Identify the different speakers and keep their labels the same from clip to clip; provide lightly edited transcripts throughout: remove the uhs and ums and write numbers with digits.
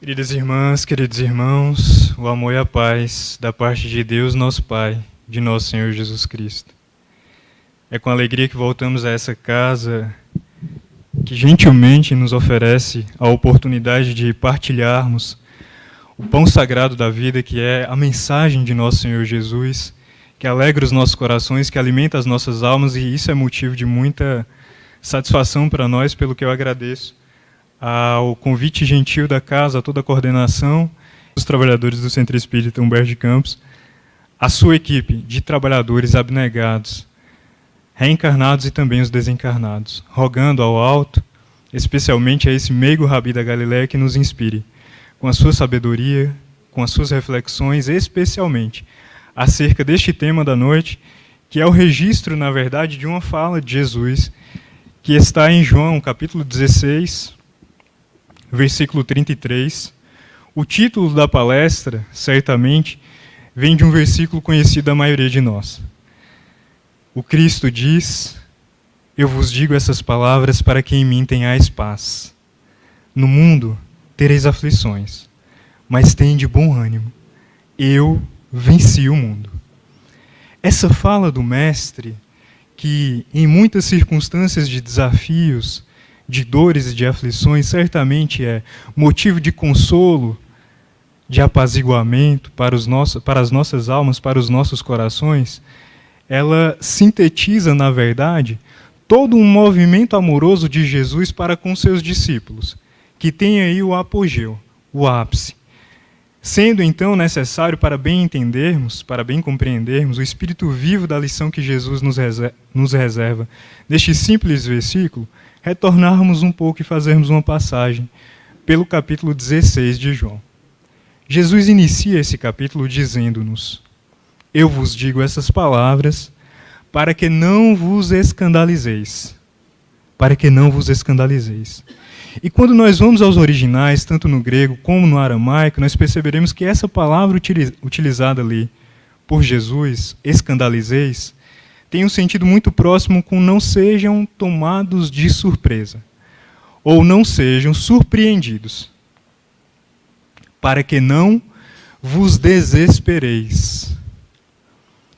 Speaker 1: Queridas irmãs, queridos irmãos, o amor e a paz da parte de Deus, nosso Pai, de nosso Senhor Jesus Cristo. É com alegria que voltamos a essa casa que gentilmente nos oferece a oportunidade de partilharmos o pão sagrado da vida, que é a mensagem de nosso Senhor Jesus, que alegra os nossos corações, que alimenta as nossas almas, e isso é motivo de muita satisfação para nós, pelo que eu agradeço ao convite gentil da casa, a toda a coordenação, os trabalhadores do Centro Espírita Humberto de Campos, a sua equipe de trabalhadores abnegados, reencarnados e também os desencarnados, rogando ao alto, especialmente a esse meigo Rabi da Galileia, que nos inspire, com a sua sabedoria, com as suas reflexões, especialmente acerca deste tema da noite, que é o registro, na verdade, de uma fala de Jesus, que está em João, capítulo 16, versículo 33. O título da palestra, certamente, vem de um versículo conhecido da maioria de nós. O Cristo diz: eu vos digo essas palavras para que em mim tenhais paz. No mundo tereis aflições, mas tende bom ânimo. Eu venci o mundo. Essa fala do Mestre, que em muitas circunstâncias de desafios, de dores e de aflições, certamente é motivo de consolo, de apaziguamento para as nossas almas, para os nossos corações, ela sintetiza, na verdade, todo um movimento amoroso de Jesus para com seus discípulos, que tem aí o apogeu, o ápice. Sendo então necessário, para bem entendermos, para bem compreendermos o espírito vivo da lição que Jesus nos reserva neste simples versículo, retornarmos um pouco e fazermos uma passagem pelo capítulo 16 de João. Jesus inicia esse capítulo dizendo-nos: eu vos digo essas palavras para que não vos escandalizeis. Para que não vos escandalizeis. E quando nós vamos aos originais, tanto no grego como no aramaico, nós perceberemos que essa palavra utilizada ali por Jesus, escandalizeis, tem um sentido muito próximo com não sejam tomados de surpresa, ou não sejam surpreendidos, para que não vos desespereis.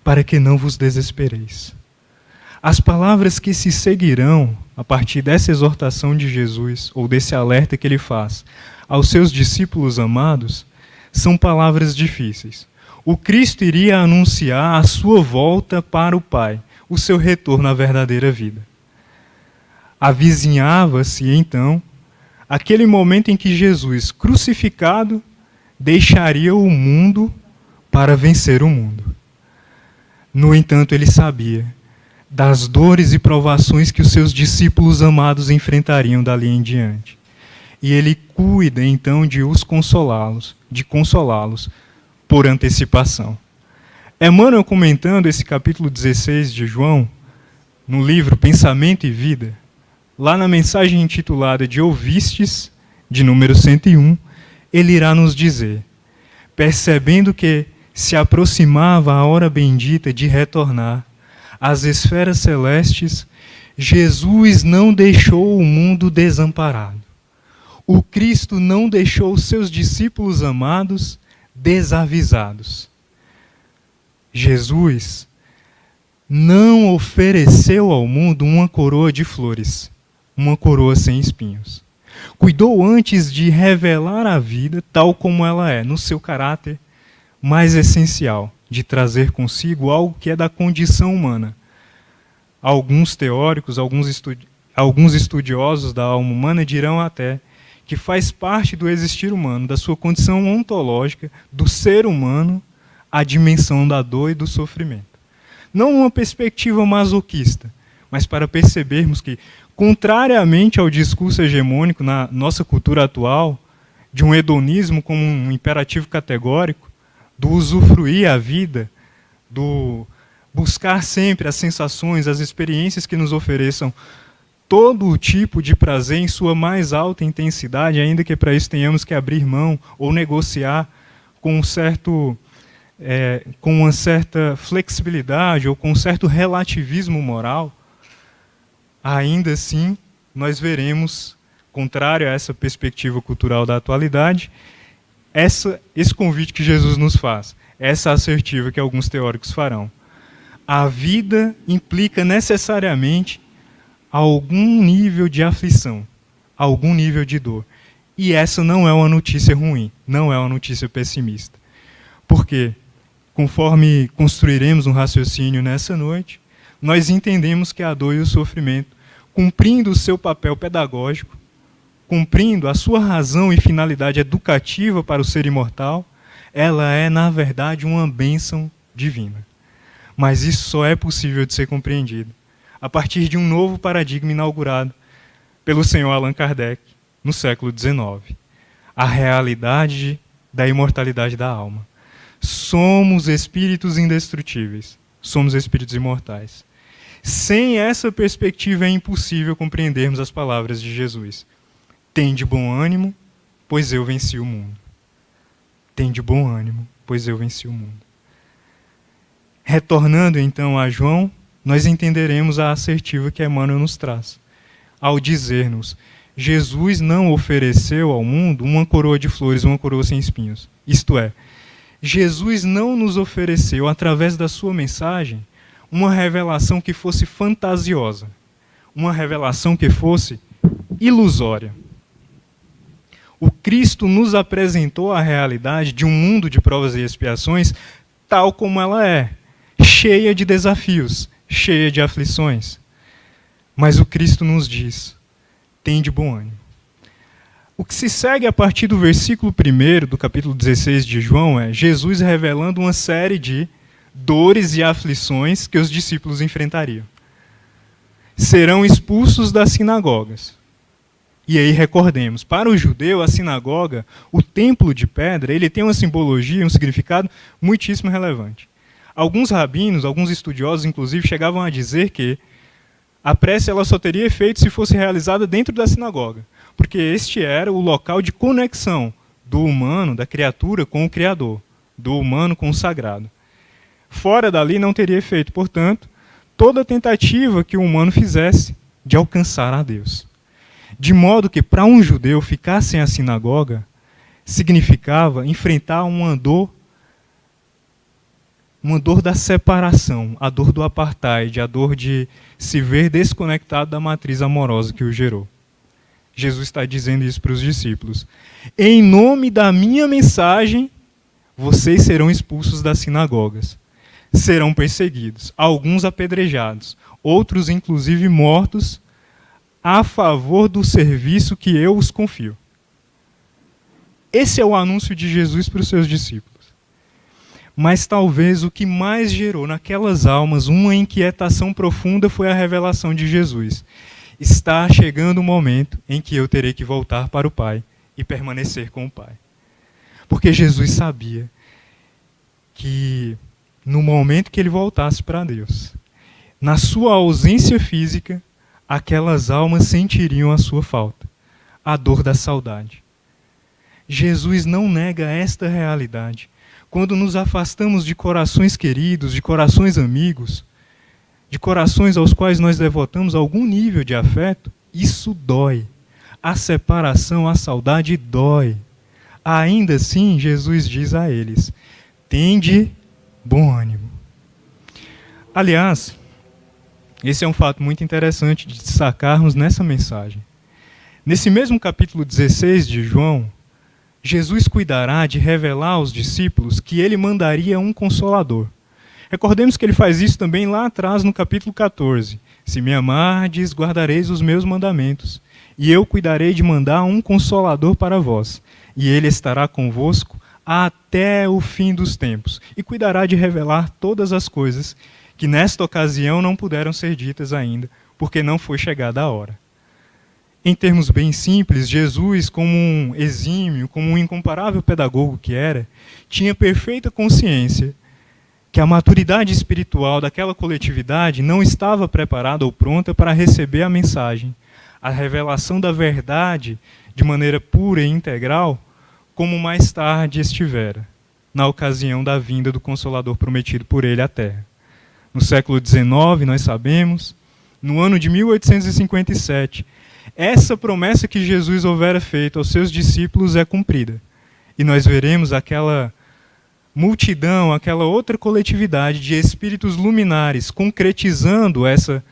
Speaker 1: Para que não vos desespereis. As palavras que se seguirão a partir dessa exortação de Jesus, ou desse alerta que ele faz aos seus discípulos amados, são palavras difíceis. O Cristo iria anunciar a sua volta para o Pai, o seu retorno à verdadeira vida. Avizinhava-se, então, aquele momento em que Jesus, crucificado, deixaria o mundo para vencer o mundo. No entanto, ele sabia das dores e provações que os seus discípulos amados enfrentariam dali em diante. E ele cuida, então, de consolá-los por antecipação. Emmanuel, comentando esse capítulo 16 de João, no livro Pensamento e Vida, lá na mensagem intitulada de Ouvistes, de número 101, ele irá nos dizer: percebendo que se aproximava a hora bendita de retornar às esferas celestes, Jesus não deixou o mundo desamparado. O Cristo não deixou os seus discípulos amados desavisados. Jesus não ofereceu ao mundo uma coroa de flores, uma coroa sem espinhos. Cuidou antes de revelar a vida tal como ela é, no seu caráter mais essencial, de trazer consigo algo que é da condição humana. Alguns teóricos, alguns estudiosos da alma humana dirão até que faz parte do existir humano, da sua condição ontológica, do ser humano, a dimensão da dor e do sofrimento. Não uma perspectiva masoquista, mas para percebermos que, contrariamente ao discurso hegemônico na nossa cultura atual, de um hedonismo como um imperativo categórico, do usufruir a vida, do buscar sempre as sensações, as experiências que nos ofereçam todo o tipo de prazer em sua mais alta intensidade, ainda que para isso tenhamos que abrir mão ou negociar com uma certa flexibilidade ou com um certo relativismo moral, ainda assim nós veremos contrário a essa perspectiva cultural da atualidade, esse convite que Jesus nos faz, essa assertiva que alguns teóricos farão. A vida implica necessariamente algum nível de aflição, algum nível de dor. E essa não é uma notícia ruim, não é uma notícia pessimista. Porque, conforme construiremos um raciocínio nessa noite, nós entendemos que a dor e o sofrimento, cumprindo o seu papel pedagógico, cumprindo a sua razão e finalidade educativa para o ser imortal, ela é, na verdade, uma bênção divina. Mas isso só é possível de ser compreendido a partir de um novo paradigma inaugurado pelo senhor Allan Kardec no século XIX. A realidade da imortalidade da alma. Somos espíritos indestrutíveis, somos espíritos imortais. Sem essa perspectiva é impossível compreendermos as palavras de Jesus. Tende bom ânimo, pois eu venci o mundo. Tende bom ânimo, pois eu venci o mundo. Retornando então a João, nós entenderemos a assertiva que Emmanuel nos traz, ao dizer-nos: Jesus não ofereceu ao mundo uma coroa de flores, uma coroa sem espinhos. Isto é, Jesus não nos ofereceu, através da sua mensagem, uma revelação que fosse fantasiosa, uma revelação que fosse ilusória. O Cristo nos apresentou a realidade de um mundo de provas e expiações tal como ela é, cheia de desafios, cheia de aflições. Mas o Cristo nos diz: tende bom ânimo. O que se segue a partir do versículo 1 do capítulo 16 de João é Jesus revelando uma série de dores e aflições que os discípulos enfrentariam. Serão expulsos das sinagogas. E aí recordemos, para o judeu, a sinagoga, o templo de pedra, ele tem uma simbologia, um significado muitíssimo relevante. Alguns rabinos, alguns estudiosos, inclusive, chegavam a dizer que a prece ela só teria efeito se fosse realizada dentro da sinagoga, porque este era o local de conexão do humano, da criatura, com o Criador, do humano com o sagrado. Fora dali não teria efeito, portanto, toda tentativa que o humano fizesse de alcançar a Deus. De modo que, para um judeu, ficar sem a sinagoga significava enfrentar uma dor da separação, a dor do apartheid, a dor de se ver desconectado da matriz amorosa que o gerou. Jesus está dizendo isso para os discípulos. Em nome da minha mensagem, vocês serão expulsos das sinagogas. Serão perseguidos, alguns apedrejados, outros inclusive mortos, a favor do serviço que eu os confio. Esse é o anúncio de Jesus para os seus discípulos. Mas talvez o que mais gerou naquelas almas uma inquietação profunda foi a revelação de Jesus. Está chegando o momento em que eu terei que voltar para o Pai e permanecer com o Pai. Porque Jesus sabia que no momento que ele voltasse para Deus, na sua ausência física, aquelas almas sentiriam a sua falta, a dor da saudade. Jesus não nega esta realidade. Quando nos afastamos de corações queridos, de corações amigos, de corações aos quais nós devotamos algum nível de afeto, isso dói. A separação, a saudade dói. Ainda assim, Jesus diz a eles: tende bom ânimo. Aliás, esse é um fato muito interessante de destacarmos nessa mensagem. Nesse mesmo capítulo 16 de João, Jesus cuidará de revelar aos discípulos que ele mandaria um consolador. Recordemos que ele faz isso também lá atrás no capítulo 14. Se me amardes, guardareis os meus mandamentos, e eu cuidarei de mandar um consolador para vós, e ele estará convosco até o fim dos tempos, e cuidará de revelar todas as coisas que nesta ocasião não puderam ser ditas ainda, porque não foi chegada a hora. Em termos bem simples, Jesus, como um exímio, como um incomparável pedagogo que era, tinha perfeita consciência que a maturidade espiritual daquela coletividade não estava preparada ou pronta para receber a mensagem, a revelação da verdade de maneira pura e integral, como mais tarde estivera, na ocasião da vinda do Consolador prometido por ele à Terra. No século XIX, nós sabemos, no ano de 1857, essa promessa que Jesus houvera feito aos seus discípulos é cumprida. E nós veremos aquela multidão, aquela outra coletividade de espíritos luminares concretizando essa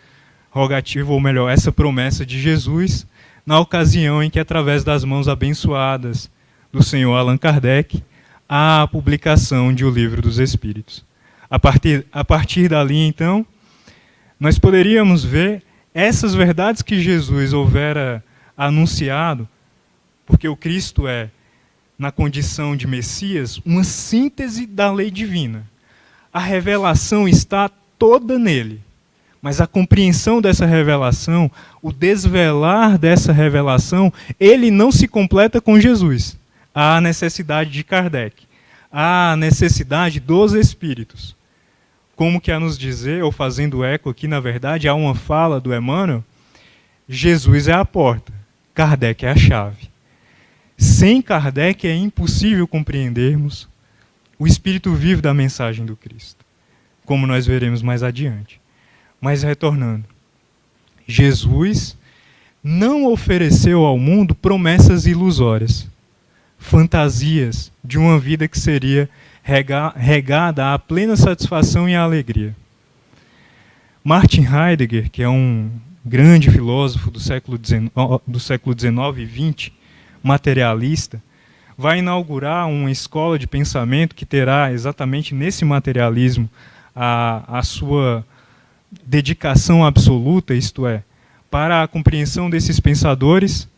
Speaker 1: rogativa, ou melhor, essa promessa de Jesus, na ocasião em que, através das mãos abençoadas do senhor Allan Kardec, há a publicação de O Livro dos Espíritos. A partir dali, então, nós poderíamos ver essas verdades que Jesus houvera anunciado, porque o Cristo é, na condição de Messias, uma síntese da lei divina. A revelação está toda nele, mas a compreensão dessa revelação, o desvelar dessa revelação, ele não se completa com Jesus. Há a necessidade de Kardec, há a necessidade dos Espíritos. Como que a nos dizer, ou fazendo eco aqui, na verdade, há uma fala do Emmanuel, Jesus é a porta, Kardec é a chave. Sem Kardec é impossível compreendermos o espírito vivo da mensagem do Cristo, como nós veremos mais adiante. Mas retornando, Jesus não ofereceu ao mundo promessas ilusórias, fantasias de uma vida que seria regada à plena satisfação e à alegria. Martin Heidegger, que é um grande filósofo do século XIX e XX, materialista, vai inaugurar uma escola de pensamento que terá exatamente nesse materialismo a sua dedicação absoluta, isto é, para a compreensão desses pensadores,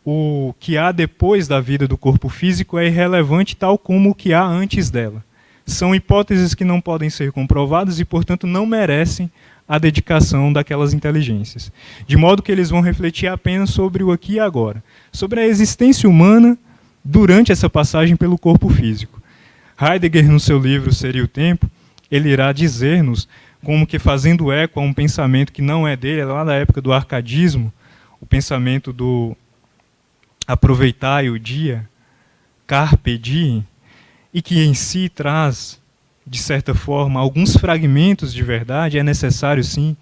Speaker 1: o que há depois da vida do corpo físico é irrelevante, tal como o que há antes dela. São hipóteses que não podem ser comprovadas e, portanto, não merecem a dedicação daquelas inteligências. De modo que eles vão refletir apenas sobre o aqui e agora, sobre a existência humana durante essa passagem pelo corpo físico. Heidegger, no seu livro Seria o Tempo, ele irá dizer-nos, como que fazendo eco a um pensamento que não é dele, é lá da época do arcadismo, o pensamento do aproveitai o dia, carpe diem, e que em si traz, de certa forma, alguns fragmentos de verdade. É necessário, sim,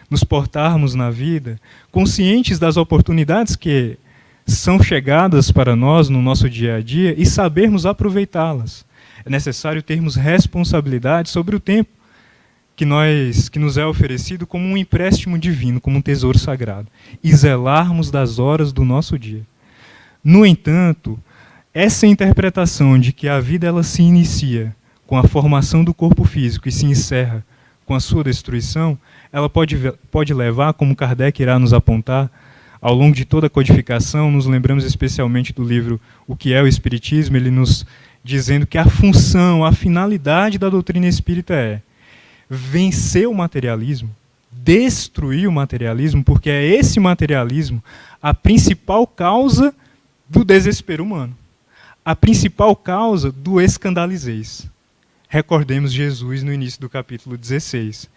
Speaker 1: nos portarmos na vida, conscientes das oportunidades que são chegadas para nós no nosso dia a dia e sabermos aproveitá-las. É necessário termos responsabilidade sobre o tempo que nos é oferecido como um empréstimo divino, como um tesouro sagrado, e zelarmos das horas do nosso dia. No entanto, essa interpretação de que a vida ela se inicia com a formação do corpo físico e se encerra com a sua destruição, ela pode levar, como Kardec irá nos apontar, ao longo de toda a codificação, nos lembramos especialmente do livro O que é o Espiritismo, ele nos dizendo que a função, a finalidade da doutrina espírita é vencer o materialismo, destruir o materialismo, porque é esse materialismo a principal causa do desespero humano, a principal causa do escandalizeis. Recordemos Jesus no início do capítulo 16.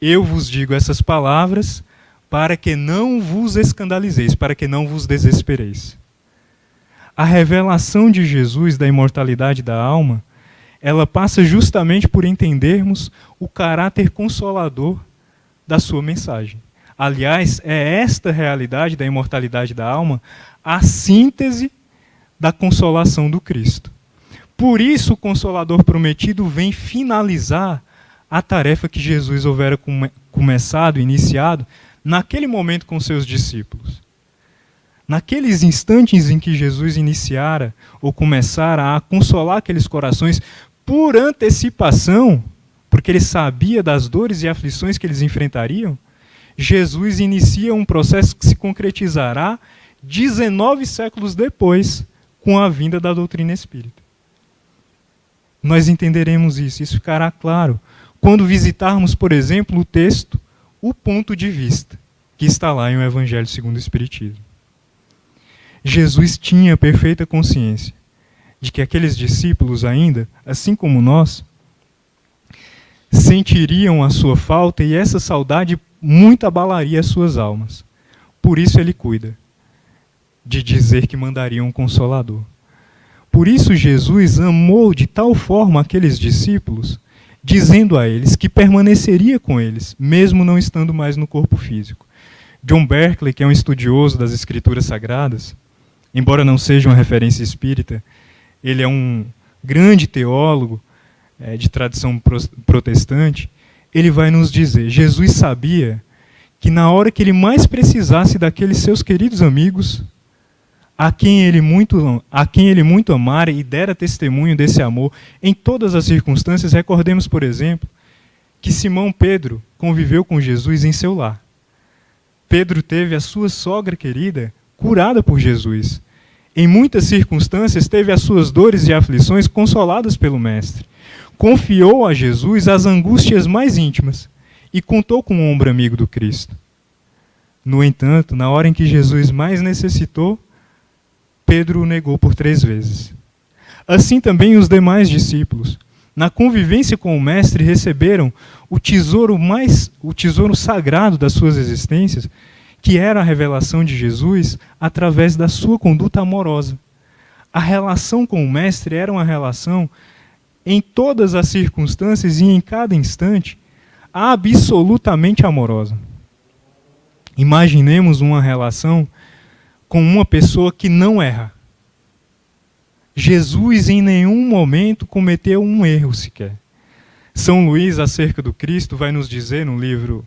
Speaker 1: Eu vos digo essas palavras para que não vos escandalizeis, para que não vos desespereis. A revelação de Jesus da imortalidade da alma, ela passa justamente por entendermos o caráter consolador da sua mensagem. Aliás, é esta realidade da imortalidade da alma a síntese da consolação do Cristo. Por isso o Consolador prometido vem finalizar a tarefa que Jesus houvera começado, iniciado, naquele momento com seus discípulos. Naqueles instantes em que Jesus iniciara ou começara a consolar aqueles corações por antecipação, porque ele sabia das dores e aflições que eles enfrentariam, Jesus inicia um processo que se concretizará 19 séculos depois, com a vinda da doutrina espírita. Nós entenderemos isso ficará claro quando visitarmos, por exemplo, o texto, o ponto de vista, que está lá em O Evangelho segundo o Espiritismo. Jesus tinha perfeita consciência de que aqueles discípulos ainda, assim como nós, sentiriam a sua falta e essa saudade muito abalaria as suas almas. Por isso ele cuida de dizer que mandaria um Consolador. Por isso Jesus amou de tal forma aqueles discípulos, dizendo a eles que permaneceria com eles, mesmo não estando mais no corpo físico. John Berkeley, que é um estudioso das escrituras sagradas, embora não seja uma referência espírita, ele é um grande teólogo de tradição protestante. Ele vai nos dizer: Jesus sabia que na hora que ele mais precisasse daqueles seus queridos amigos, a quem ele muito amara e dera testemunho desse amor em todas as circunstâncias. Recordemos, por exemplo, que Simão Pedro conviveu com Jesus em seu lar. Pedro teve a sua sogra querida curada por Jesus. Em muitas circunstâncias, teve as suas dores e aflições consoladas pelo Mestre. Confiou a Jesus as angústias mais íntimas e contou com o ombro amigo do Cristo. No entanto, na hora em que Jesus mais necessitou, Pedro o negou por 3 vezes. Assim também os demais discípulos, na convivência com o Mestre, receberam o tesouro sagrado das suas existências, que era a revelação de Jesus através da sua conduta amorosa. A relação com o Mestre era uma relação, em todas as circunstâncias e em cada instante, absolutamente amorosa. Imaginemos uma relação com uma pessoa que não erra. Jesus em nenhum momento cometeu um erro sequer. São Luís, acerca do Cristo, vai nos dizer no livro,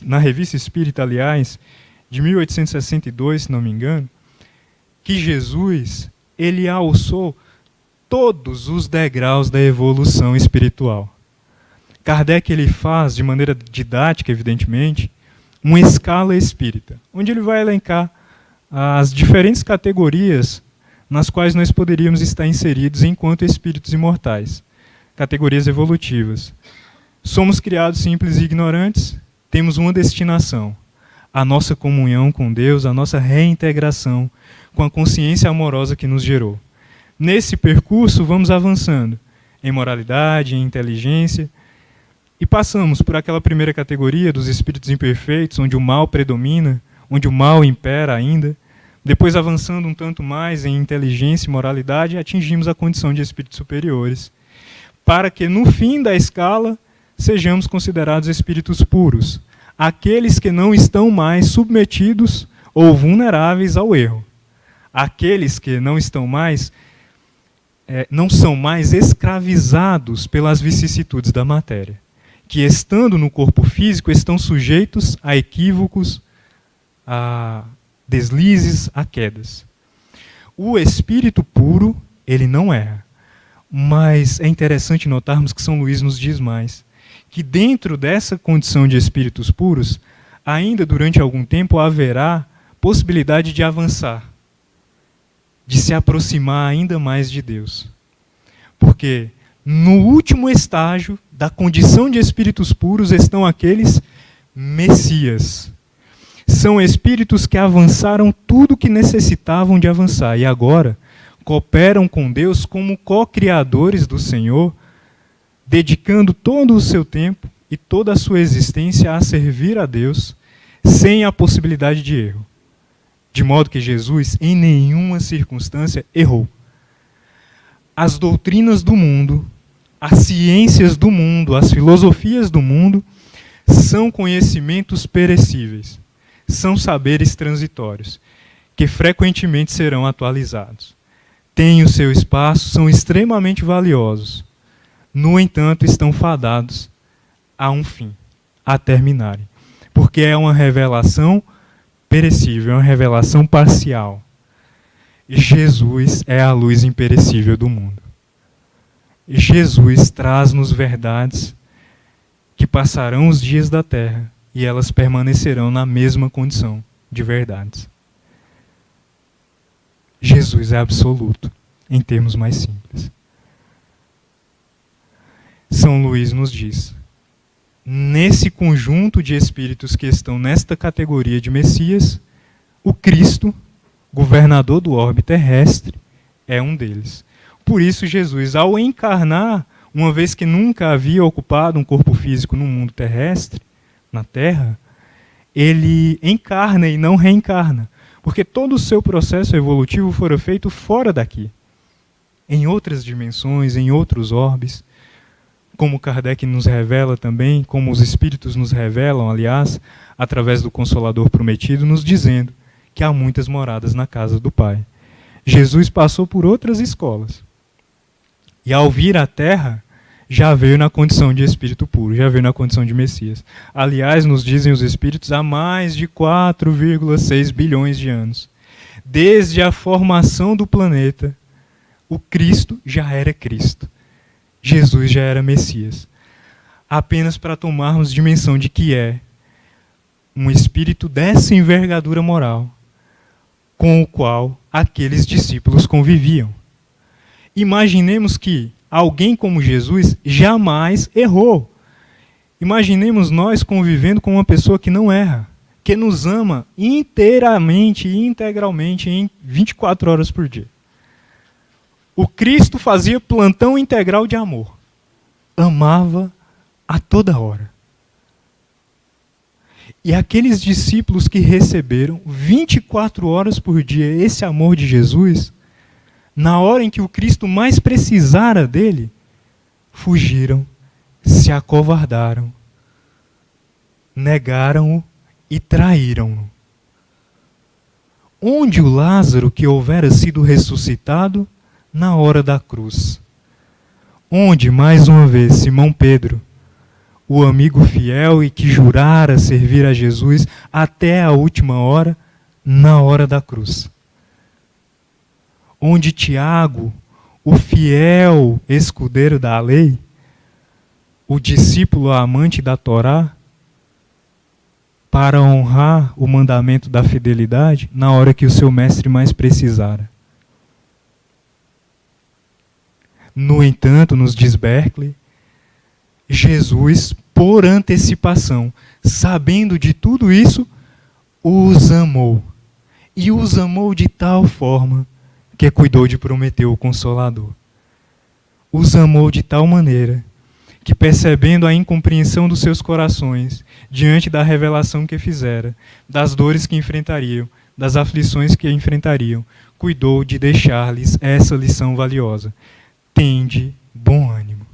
Speaker 1: na Revista Espírita, aliás, de 1862, se não me engano, que Jesus, ele alçou todos os degraus da evolução espiritual. Kardec, ele faz, de maneira didática, evidentemente, uma escala espírita, onde ele vai elencar as diferentes categorias nas quais nós poderíamos estar inseridos enquanto espíritos imortais. Categorias evolutivas. Somos criados simples e ignorantes, temos uma destinação: a nossa comunhão com Deus, a nossa reintegração com a consciência amorosa que nos gerou. Nesse percurso, vamos avançando em moralidade, em inteligência, e passamos por aquela primeira categoria dos espíritos imperfeitos, onde o mal predomina, onde o mal impera ainda. Depois, avançando um tanto mais em inteligência e moralidade, atingimos a condição de espíritos superiores, para que, no fim da escala, sejamos considerados espíritos puros, aqueles que não estão mais submetidos ou vulneráveis ao erro, aqueles que não são mais escravizados pelas vicissitudes da matéria, que, estando no corpo físico, estão sujeitos a equívocos, a deslizes, a quedas. O espírito puro, ele não erra. Mas é interessante notarmos que São Luís nos diz mais, que dentro dessa condição de espíritos puros, ainda durante algum tempo haverá possibilidade de avançar, de se aproximar ainda mais de Deus. Porque no último estágio da condição de espíritos puros estão aqueles Messias. São espíritos que avançaram tudo o que necessitavam de avançar e agora cooperam com Deus como co-criadores do Senhor, dedicando todo o seu tempo e toda a sua existência a servir a Deus, sem a possibilidade de erro. De modo que Jesus, em nenhuma circunstância, errou. As doutrinas do mundo, as ciências do mundo, as filosofias do mundo, são conhecimentos perecíveis, são saberes transitórios, que frequentemente serão atualizados. Têm o seu espaço, são extremamente valiosos. No entanto, estão fadados a um fim, a terminarem. Porque é uma revelação perecível, é uma revelação parcial. Jesus é a luz imperecível do mundo. Jesus traz-nos verdades que passarão os dias da terra e elas permanecerão na mesma condição de verdades. Jesus é absoluto, em termos mais simples. São Luís nos diz, nesse conjunto de espíritos que estão nesta categoria de Messias, o Cristo, governador do orbe terrestre, é um deles. Por isso, Jesus, ao encarnar, uma vez que nunca havia ocupado um corpo físico no mundo terrestre, na Terra, ele encarna e não reencarna, porque todo o seu processo evolutivo fora feito fora daqui, em outras dimensões, em outros orbes. como Kardec nos revela também, como os Espíritos nos revelam, aliás, através do Consolador Prometido, nos dizendo que há muitas moradas na casa do Pai. Jesus passou por outras escolas. E ao vir à Terra, já veio na condição de Espírito puro, já veio na condição de Messias. Aliás, nos dizem os Espíritos, há mais de 4,6 bilhões de anos. Desde a formação do planeta, o Cristo já era Cristo. Jesus já era Messias. Apenas para tomarmos dimensão de que é um Espírito dessa envergadura moral, com o qual aqueles discípulos conviviam. Imaginemos que alguém como Jesus jamais errou. Imaginemos nós convivendo com uma pessoa que não erra, que nos ama inteiramente e integralmente em 24 horas por dia. O Cristo fazia plantão integral de amor. Amava a toda hora. E aqueles discípulos que receberam 24 horas por dia esse amor de Jesus, na hora em que o Cristo mais precisara dele, fugiram, se acovardaram, negaram-o e traíram-no. Onde o Lázaro que houvera sido ressuscitado na hora da cruz? Onde, mais uma vez, Simão Pedro, o amigo fiel e que jurara servir a Jesus até a última hora, na hora da cruz? Onde Tiago, o fiel escudeiro da lei, o discípulo amante da Torá, para honrar o mandamento da fidelidade na hora que o seu mestre mais precisara? No entanto, nos diz Berkeley, Jesus, por antecipação, sabendo de tudo isso, os amou. E os amou de tal forma que cuidou de prometer o Consolador. Os amou de tal maneira que, percebendo a incompreensão dos seus corações, diante da revelação que fizera, das dores que enfrentariam, das aflições que enfrentariam, cuidou de deixar-lhes essa lição valiosa: tende bom ânimo.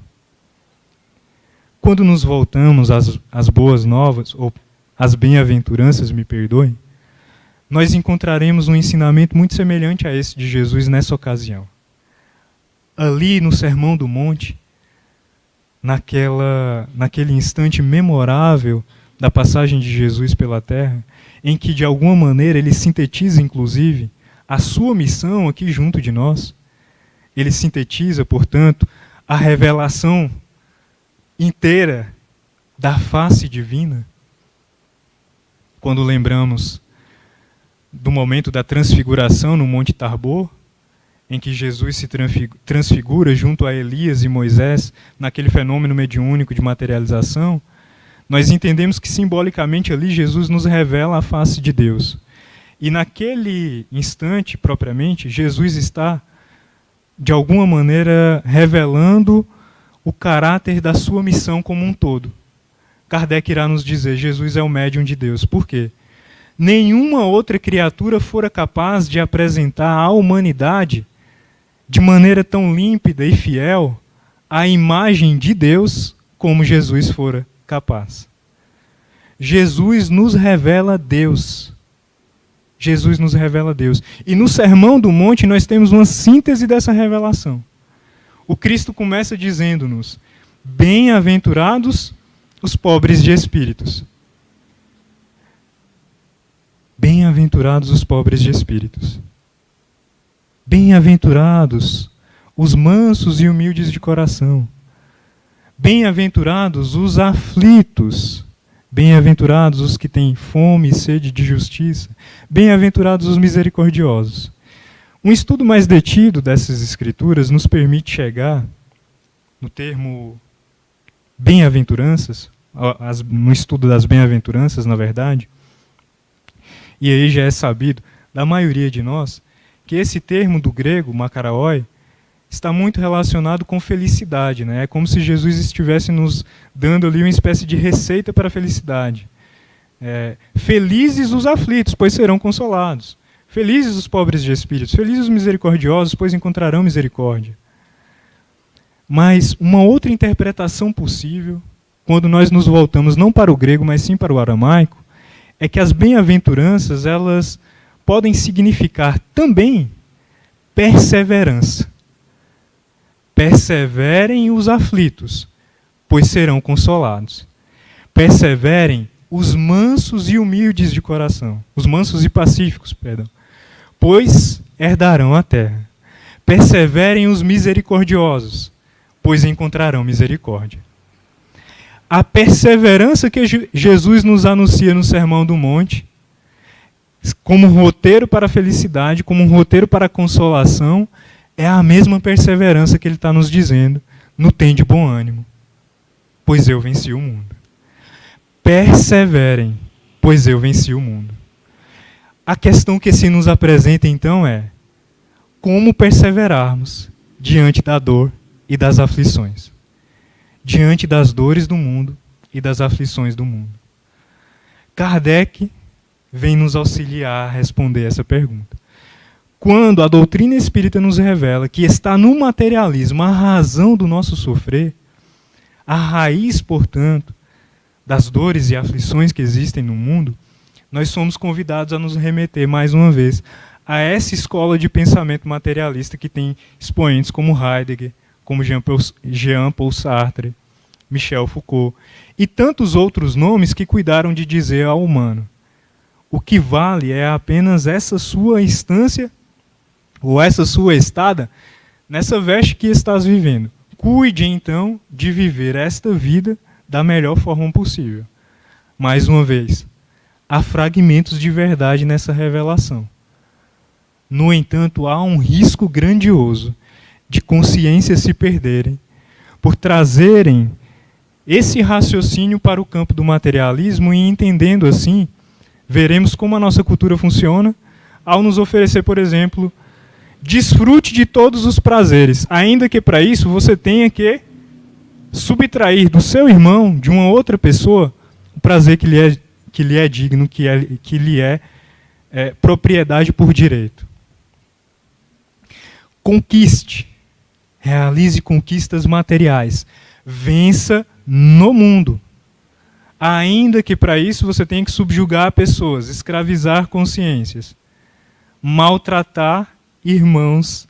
Speaker 1: Quando nos voltamos às boas novas, ou às bem-aventuranças, me perdoem, nós encontraremos um ensinamento muito semelhante a esse de Jesus nessa ocasião. Ali no Sermão do Monte, naquele instante memorável da passagem de Jesus pela terra, em que de alguma maneira ele sintetiza inclusive a sua missão aqui junto de nós, ele sintetiza, portanto, a revelação inteira da face divina. Quando lembramos do momento da transfiguração no Monte Tabor, em que Jesus se transfigura junto a Elias e Moisés, naquele fenômeno mediúnico de materialização, nós entendemos que simbolicamente ali Jesus nos revela a face de Deus. E naquele instante, propriamente, Jesus está, de alguma maneira, revelando o caráter da sua missão como um todo. Kardec irá nos dizer, Jesus é o médium de Deus. Por quê? Nenhuma outra criatura fora capaz de apresentar à humanidade, de maneira tão límpida e fiel, a imagem de Deus como Jesus fora capaz. Jesus nos revela Deus. Jesus nos revela Deus. E no Sermão do Monte nós temos uma síntese dessa revelação. O Cristo começa dizendo-nos: bem-aventurados os pobres de espíritos. Bem-aventurados os pobres de espíritos. Bem-aventurados os mansos e humildes de coração. Bem-aventurados os aflitos. Bem-aventurados os que têm fome e sede de justiça. Bem-aventurados os misericordiosos. Um estudo mais detido dessas escrituras nos permite chegar no termo bem-aventuranças, no estudo das bem-aventuranças, na verdade, e aí já é sabido da maioria de nós que esse termo do grego, makarioi, está muito relacionado com felicidade, né? É como se Jesus estivesse nos dando ali uma espécie de receita para a felicidade. Felizes os aflitos, pois serão consolados. Felizes os pobres de espíritos, felizes os misericordiosos, pois encontrarão misericórdia. Mas uma outra interpretação possível, quando nós nos voltamos não para o grego, mas sim para o aramaico, é que as bem-aventuranças, elas podem significar também perseverança. Perseverem os aflitos, pois serão consolados. Perseverem os mansos e humildes de coração, os mansos e pacíficos, perdão, pois herdarão a terra. Perseverem os misericordiosos, pois encontrarão misericórdia. A perseverança que Jesus nos anuncia no Sermão do Monte, como um roteiro para a felicidade, como um roteiro para a consolação, é a mesma perseverança que ele está nos dizendo no tem de bom ânimo, pois eu venci o mundo. Perseverem, pois eu venci o mundo. A questão que se nos apresenta então é como perseverarmos diante da dor e das aflições, diante das dores do mundo e das aflições do mundo. Kardec vem nos auxiliar a responder essa pergunta. Quando a doutrina espírita nos revela que está no materialismo a razão do nosso sofrer, a raiz, portanto, das dores e aflições que existem no mundo, nós somos convidados a nos remeter mais uma vez a essa escola de pensamento materialista que tem expoentes como Heidegger, como Jean-Paul Sartre, Michel Foucault e tantos outros nomes que cuidaram de dizer ao humano: o que vale é apenas essa sua instância ou essa sua estada nessa veste que estás vivendo. Cuide, então, de viver esta vida da melhor forma possível. Mais uma vez, há fragmentos de verdade nessa revelação. No entanto, há um risco grandioso de consciências se perderem por trazerem esse raciocínio para o campo do materialismo e, entendendo assim, veremos como a nossa cultura funciona ao nos oferecer, por exemplo, desfrute de todos os prazeres, ainda que para isso você tenha que subtrair do seu irmão, de uma outra pessoa, o prazer que lhe é digno, que lhe é propriedade por direito. Conquiste, realize conquistas materiais, vença no mundo. Ainda que para isso você tenha que subjugar pessoas, escravizar consciências, maltratar irmãos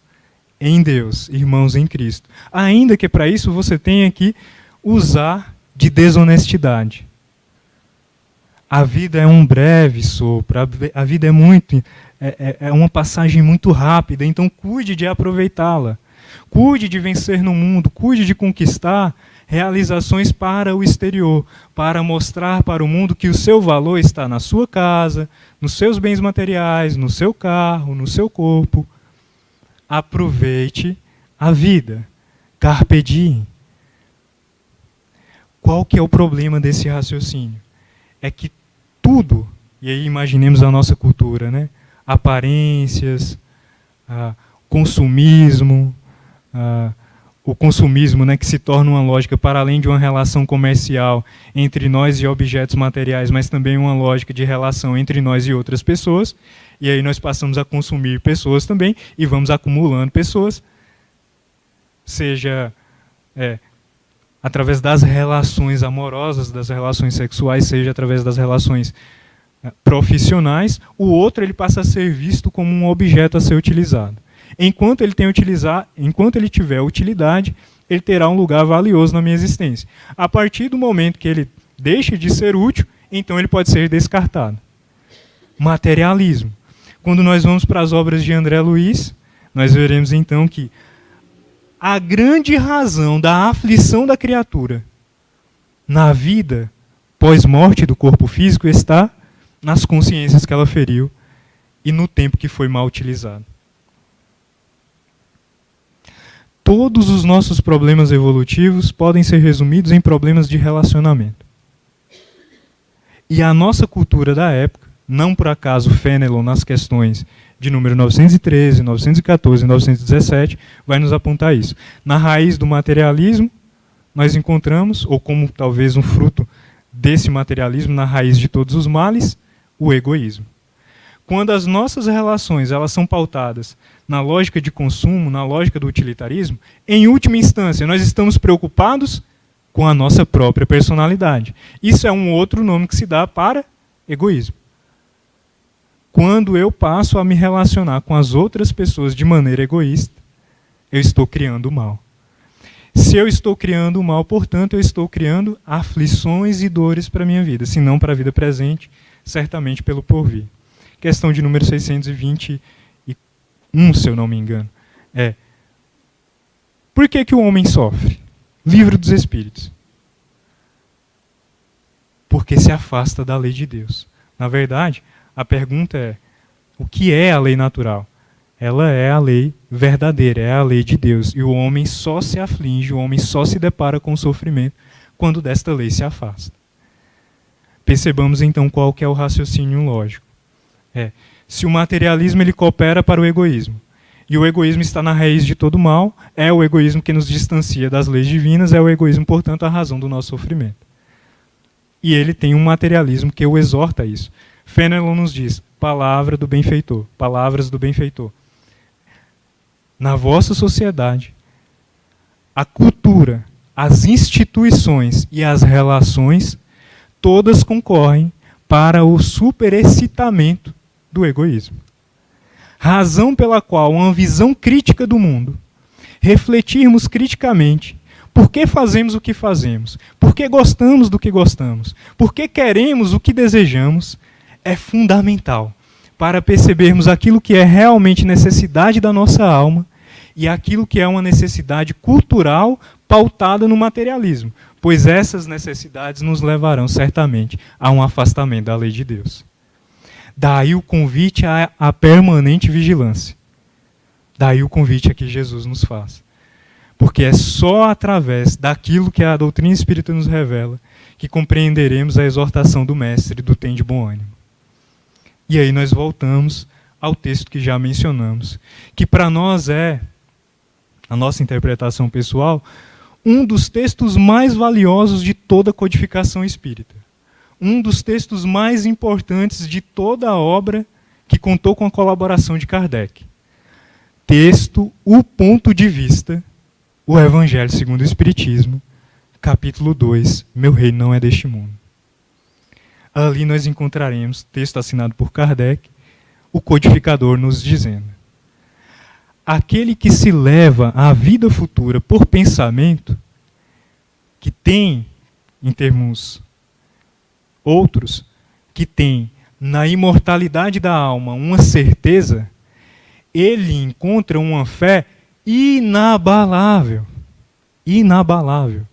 Speaker 1: em Deus, irmãos em Cristo. Ainda que para isso você tenha que usar de desonestidade. A vida é um breve sopro, a vida é uma passagem muito rápida, então cuide de aproveitá-la. Cuide de vencer no mundo, cuide de conquistar realizações para o exterior, para mostrar para o mundo que o seu valor está na sua casa, nos seus bens materiais, no seu carro, no seu corpo. Aproveite a vida. Carpe diem. Qual que é o problema desse raciocínio? É que tudo, e aí imaginemos a nossa cultura, né? Aparências, consumismo, o consumismo, né, que se torna uma lógica para além de uma relação comercial entre nós e objetos materiais, mas também uma lógica de relação entre nós e outras pessoas, e aí nós passamos a consumir pessoas também, e vamos acumulando pessoas, seja através das relações amorosas, das relações sexuais, seja através das relações profissionais, o outro ele passa a ser visto como um objeto a ser utilizado. Enquanto ele tiver utilidade, ele terá um lugar valioso na minha existência. A partir do momento que ele deixa de ser útil, então ele pode ser descartado. Materialismo. Quando nós vamos para as obras de André Luiz, nós veremos então que a grande razão da aflição da criatura na vida pós-morte do corpo físico está nas consciências que ela feriu e no tempo que foi mal utilizado. Todos os nossos problemas evolutivos podem ser resumidos em problemas de relacionamento. E a nossa cultura da época, não por acaso Fenelon nas questões de número 913, 914 e 917, vai nos apontar isso. Na raiz do materialismo, nós encontramos, ou como talvez um fruto desse materialismo, na raiz de todos os males, o egoísmo. quando as nossas relações elas são pautadas na lógica de consumo, na lógica do utilitarismo, em última instância, nós estamos preocupados com a nossa própria personalidade. Isso é um outro nome que se dá para egoísmo. Quando eu passo a me relacionar com as outras pessoas de maneira egoísta, eu estou criando o mal. Se eu estou criando o mal, portanto, eu estou criando aflições e dores para a minha vida, se não para a vida presente, certamente pelo porvir. Questão de número 621, se eu não me engano, é: por que que o homem sofre? Livro dos Espíritos. Porque se afasta da lei de Deus. Na verdade, a pergunta é: o que é a lei natural? Ela é a lei verdadeira, é a lei de Deus. E o homem só se aflige, o homem só se depara com o sofrimento quando desta lei se afasta. Percebamos então qual que é o raciocínio lógico. Se o materialismo ele coopera para o egoísmo, e o egoísmo está na raiz de todo mal, é o egoísmo que nos distancia das leis divinas, é o egoísmo, portanto, a razão do nosso sofrimento. E ele tem um materialismo que o exorta a isso. Fenelon nos diz: palavra do benfeitor, palavras do benfeitor. Na vossa sociedade, a cultura, as instituições e as relações, todas concorrem para o superexcitamento do egoísmo. Razão pela qual uma visão crítica do mundo, refletirmos criticamente por que fazemos o que fazemos, por que gostamos do que gostamos, por que queremos o que desejamos, é fundamental para percebermos aquilo que é realmente necessidade da nossa alma e aquilo que é uma necessidade cultural pautada no materialismo, pois essas necessidades nos levarão certamente a um afastamento da lei de Deus. Daí o convite à permanente vigilância. Daí o convite a que Jesus nos faz. Porque é só através daquilo que a doutrina espírita nos revela que compreenderemos a exortação do Mestre do tem de bom ânimo. E aí nós voltamos ao texto que já mencionamos, que para nós é, a nossa interpretação pessoal, um dos textos mais valiosos de toda a codificação espírita. Um dos textos mais importantes de toda a obra que contou com a colaboração de Kardec. Texto, o ponto de vista, o Evangelho segundo o Espiritismo, capítulo 2, Meu Reino não é deste mundo. Ali nós encontraremos, texto assinado por Kardec, o codificador nos dizendo: aquele que se leva à vida futura por pensamento, que tem, em termos outros, que tem na imortalidade da alma uma certeza, ele encontra uma fé inabalável, inabalável,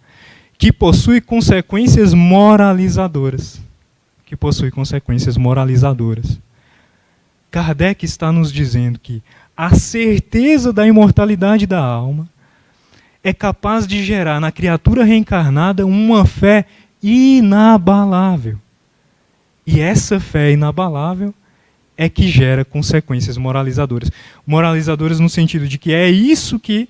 Speaker 1: que possui consequências moralizadoras. Que possui consequências moralizadoras. Kardec está nos dizendo que a certeza da imortalidade da alma é capaz de gerar na criatura reencarnada uma fé inabalável. E essa fé inabalável é que gera consequências moralizadoras. Moralizadoras no sentido de que é isso que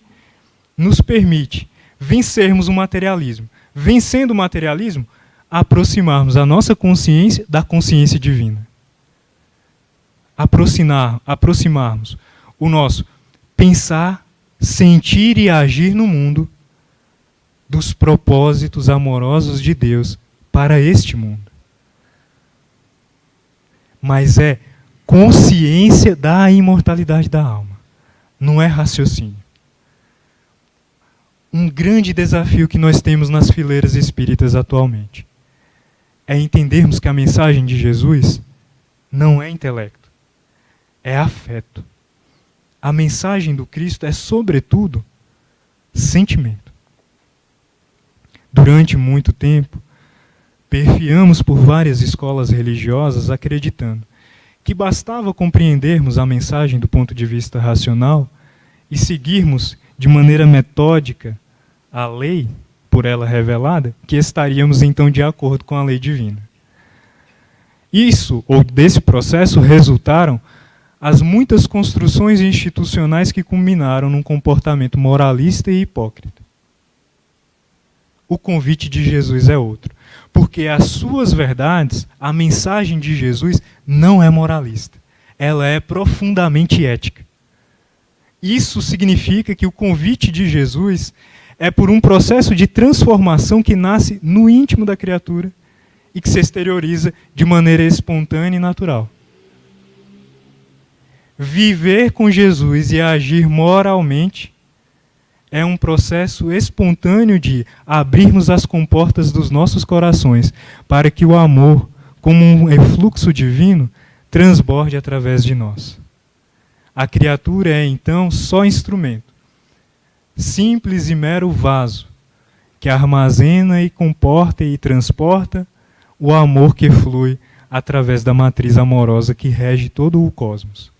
Speaker 1: nos permite vencermos o materialismo. Vencendo o materialismo, aproximarmos a nossa consciência da consciência divina. Aproximarmos o nosso pensar, sentir e agir no mundo dos propósitos amorosos de Deus para este mundo. Mas é consciência da imortalidade da alma, não é raciocínio. Um grande desafio que nós temos nas fileiras espíritas atualmente é entendermos que a mensagem de Jesus não é intelecto, é afeto. A mensagem do Cristo é, sobretudo, sentimento. Durante muito tempo, perfiamos por várias escolas religiosas acreditando que bastava compreendermos a mensagem do ponto de vista racional e seguirmos de maneira metódica a lei por ela revelada, que estaríamos então de acordo com a lei divina. Isso, ou desse processo, resultaram as muitas construções institucionais que culminaram num comportamento moralista e hipócrita. O convite de Jesus é outro, porque as suas verdades, a mensagem de Jesus não é moralista. ela é profundamente ética. Isso significa que o convite de Jesus é por um processo de transformação que nasce no íntimo da criatura e que se exterioriza de maneira espontânea e natural. Viver com Jesus e agir moralmente é um processo espontâneo de abrirmos as comportas dos nossos corações para que o amor, como um efluxo divino, transborde através de nós. A criatura é, então, só instrumento, simples e mero vaso, que armazena e comporta e transporta o amor que flui através da matriz amorosa que rege todo o cosmos.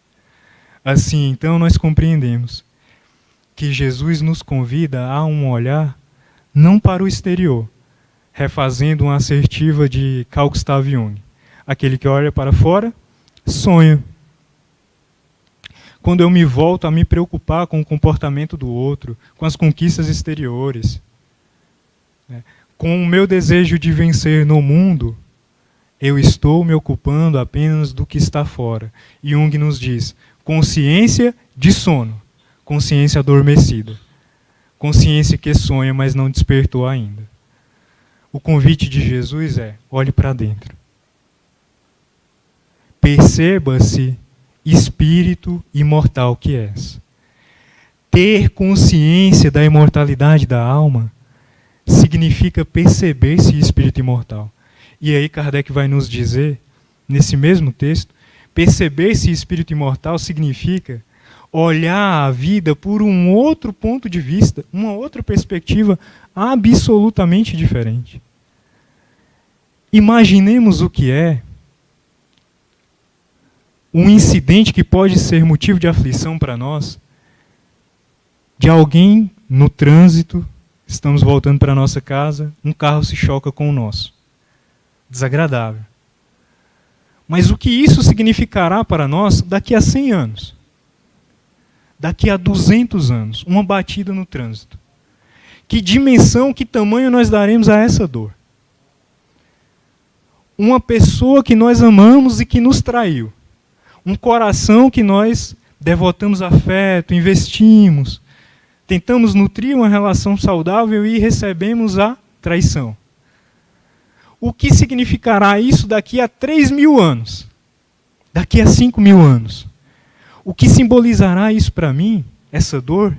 Speaker 1: Assim, então, nós compreendemos que Jesus nos convida a um olhar não para o exterior, refazendo uma assertiva de Carl Gustav Jung. Aquele que olha para fora, sonha. Quando eu me volto a me preocupar com o comportamento do outro, com as conquistas exteriores, com o meu desejo de vencer no mundo, eu estou me ocupando apenas do que está fora. Jung nos diz, consciência de sono, consciência adormecida, consciência que sonha, mas não despertou ainda. O convite de Jesus é, olhe para dentro. Perceba-se espírito imortal que és. Ter consciência da imortalidade da alma significa perceber-se espírito imortal. E aí Kardec vai nos dizer, nesse mesmo texto, perceber-se espírito imortal significa olhar a vida por um outro ponto de vista, uma outra perspectiva absolutamente diferente. Imaginemos o que é um incidente que pode ser motivo de aflição para nós, de alguém no trânsito, estamos voltando para a nossa casa, um carro se choca com o nosso. Desagradável. Mas o que isso significará para nós daqui a 100 anos? Daqui a 200 anos, uma batida no trânsito. Que dimensão, que tamanho nós daremos a essa dor? Uma pessoa que nós amamos e que nos traiu. Um coração que nós devotamos afeto, investimos, tentamos nutrir uma relação saudável e recebemos a traição. O que significará isso daqui a 3.000 anos? Daqui a 5.000 anos? O que simbolizará isso para mim, essa dor,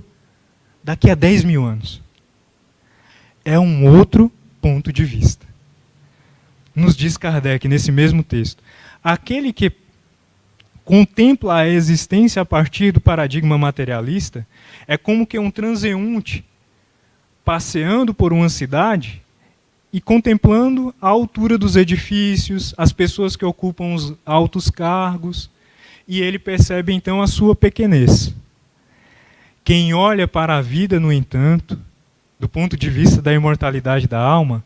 Speaker 1: daqui a 10.000 anos? É um outro ponto de vista. Nos diz Kardec, nesse mesmo texto, aquele que contempla a existência a partir do paradigma materialista é como que um transeunte passeando por uma cidade e contemplando a altura dos edifícios, as pessoas que ocupam os altos cargos, e ele percebe então a sua pequenez. Quem olha para a vida, no entanto, do ponto de vista da imortalidade da alma,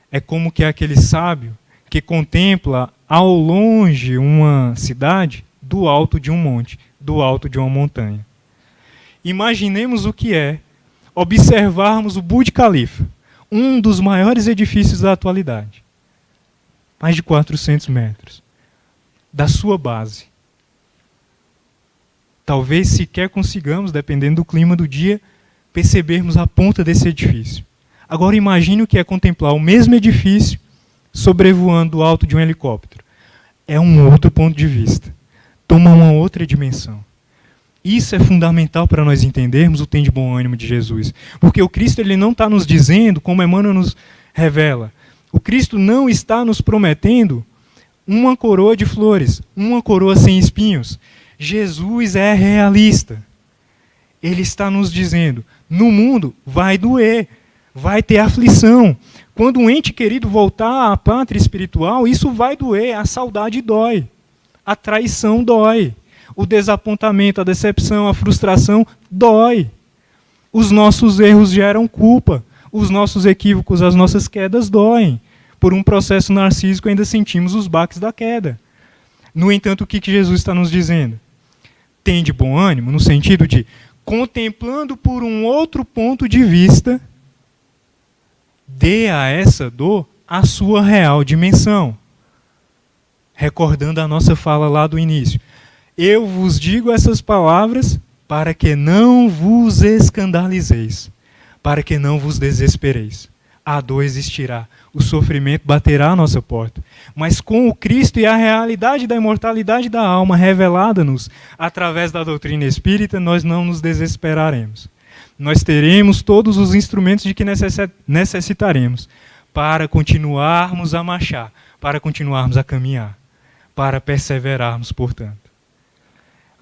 Speaker 1: é como que aquele sábio que contempla ao longe uma cidade do alto de um monte, do alto de uma montanha. Imaginemos o que é observarmos o Burj Khalifa, um dos maiores edifícios da atualidade. Mais de 400 metros. Da sua base. Talvez sequer consigamos, dependendo do clima do dia, percebermos a ponta desse edifício. Agora imagine o que é contemplar o mesmo edifício sobrevoando o alto de um helicóptero. É um outro ponto de vista. Toma uma outra dimensão. Isso é fundamental para nós entendermos o tem de bom ânimo de Jesus. Porque o Cristo ele não está nos dizendo, como Emmanuel nos revela, o Cristo não está nos prometendo uma coroa de flores, uma coroa sem espinhos. Jesus é realista. Ele está nos dizendo, no mundo vai doer, vai ter aflição. Quando um ente querido voltar à pátria espiritual, isso vai doer, a saudade dói. A traição dói. O desapontamento, a decepção, a frustração dói. Os nossos erros geram culpa. Os nossos equívocos, as nossas quedas doem. Por um processo narcísico ainda sentimos os baques da queda. No entanto, o que Jesus está nos dizendo? Tem de bom ânimo, no sentido de, contemplando por um outro ponto de vista, dê a essa dor a sua real dimensão. Recordando a nossa fala lá do início. Eu vos digo essas palavras para que não vos escandalizeis, para que não vos desespereis. A dor existirá, o sofrimento baterá à nossa porta. Mas com o Cristo e a realidade da imortalidade da alma revelada-nos através da doutrina espírita, nós não nos desesperaremos. Nós teremos todos os instrumentos de que necessitaremos para continuarmos a marchar, para continuarmos a caminhar, para perseverarmos, portanto.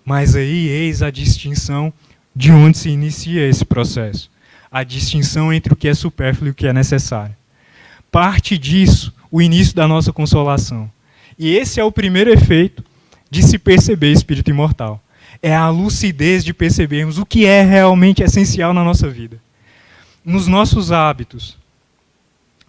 Speaker 1: Mas aí eis a distinção de onde se inicia esse processo. A distinção entre o que é supérfluo e o que é necessário. Parte disso o início da nossa consolação. E esse é o primeiro efeito de se perceber espírito imortal. É a lucidez de percebermos o que é realmente essencial na nossa vida. Nos nossos hábitos,